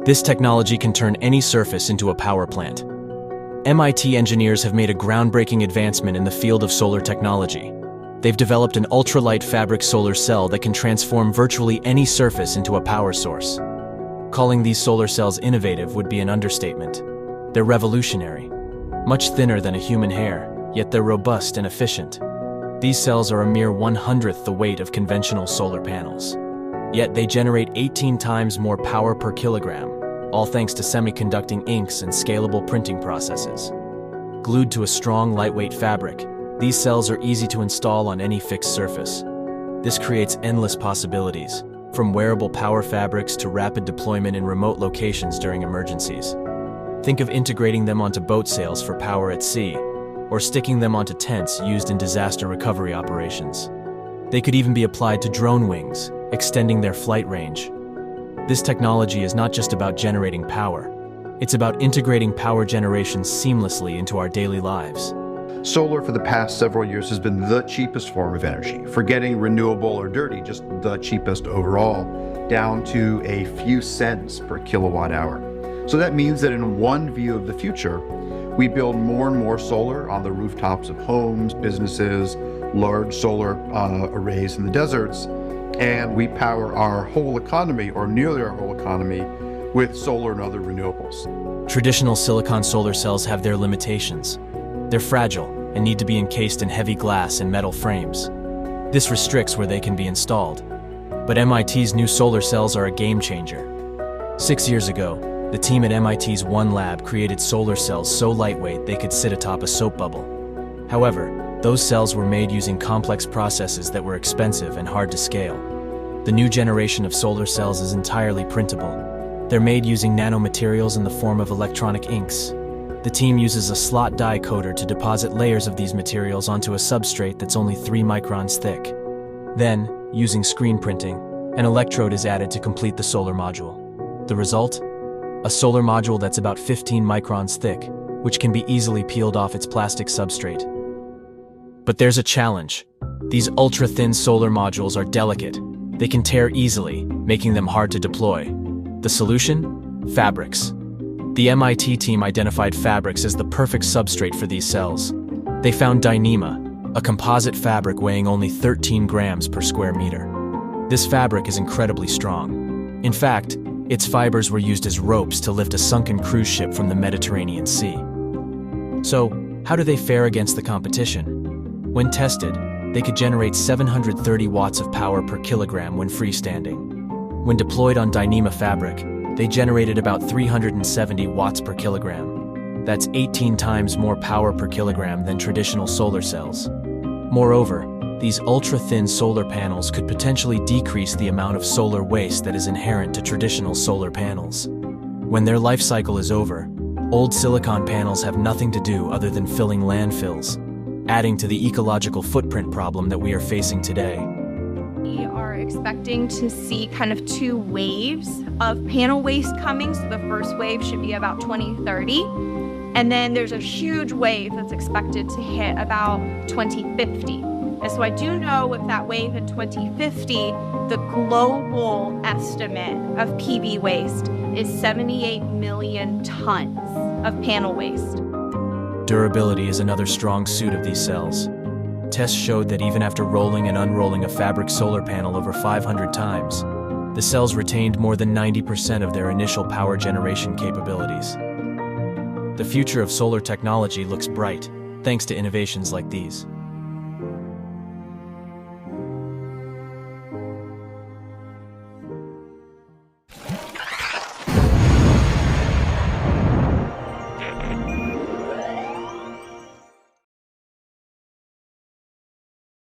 This technology can turn any surface into a power plant. MIT engineers have made a groundbreaking advancement in the field of solar technology. They've developed an ultralight fabric solar cell that can transform virtually any surface into a power source. Calling these solar cells innovative would be an understatement. They're revolutionary. Much thinner than a human hair, yet they're robust and efficient. These cells are a mere 1/100th the weight of conventional solar panels. Yet they generate 18 times more power per kilogram, all thanks to semiconducting inks and scalable printing processes. Glued to a strong, lightweight fabric, these cells are easy to install on any fixed surface. This creates endless possibilities, from wearable power fabrics to rapid deployment in remote locations during emergencies. Think of integrating them onto boat sails for power at sea, or sticking them onto tents used in disaster recovery operations. They could even be applied to drone wings, extending their flight range. This technology is not just about generating power. It's about integrating power generation seamlessly into our daily lives. Solar for the past several years has been the cheapest form of energy, forgetting renewable or dirty, just the cheapest overall, down to a few cents per kilowatt hour. So that means that in one view of the future, we build more and more solar on the rooftops of homes, businesses, large solar arrays in the deserts, and we power our whole economy, or nearly our whole economy, with solar and other renewables. Traditional silicon solar cells have their limitations. They're fragile and need to be encased in heavy glass and metal frames. This restricts where they can be installed. But MIT's new solar cells are a game changer. 6 years ago, the team at MIT's One Lab created solar cells so lightweight they could sit atop a soap bubble. However, those cells were made using complex processes that were expensive and hard to scale. The new generation of solar cells is entirely printable. They're made using nanomaterials in the form of electronic inks. The team uses a slot die coater to deposit layers of these materials onto a substrate that's only 3 microns thick. Then, using screen printing, an electrode is added to complete the solar module. The result? A solar module that's about 15 microns thick, which can be easily peeled off its plastic substrate. But there's a challenge. These ultra-thin solar modules are delicate. They can tear easily, making them hard to deploy. The solution? Fabrics. The MIT team identified fabrics as the perfect substrate for these cells. They found Dyneema, a composite fabric weighing only 13 grams per square meter. This fabric is incredibly strong. In fact, its fibers were used as ropes to lift a sunken cruise ship from the Mediterranean Sea. So, how do they fare against the competition? When tested, they could generate 730 watts of power per kilogram when freestanding. When deployed on Dyneema fabric, they generated about 370 watts per kilogram. That's 18 times more power per kilogram than traditional solar cells. Moreover, these ultra-thin solar panels could potentially decrease the amount of solar waste that is inherent to traditional solar panels. When their life cycle is over, old silicon panels have nothing to do other than filling landfills, adding to the ecological footprint problem that we are facing today. We are expecting to see kind of 2 waves of panel waste coming. So the first wave should be about 2030. And then there's a huge wave that's expected to hit about 2050. And so I do know with that wave in 2050, the global estimate of PV waste is 78 million tons of panel waste. Durability is another strong suit of these cells. Tests showed that even after rolling and unrolling a fabric solar panel over 500 times, the cells retained more than 90% of their initial power generation capabilities. The future of solar technology looks bright, thanks to innovations like these.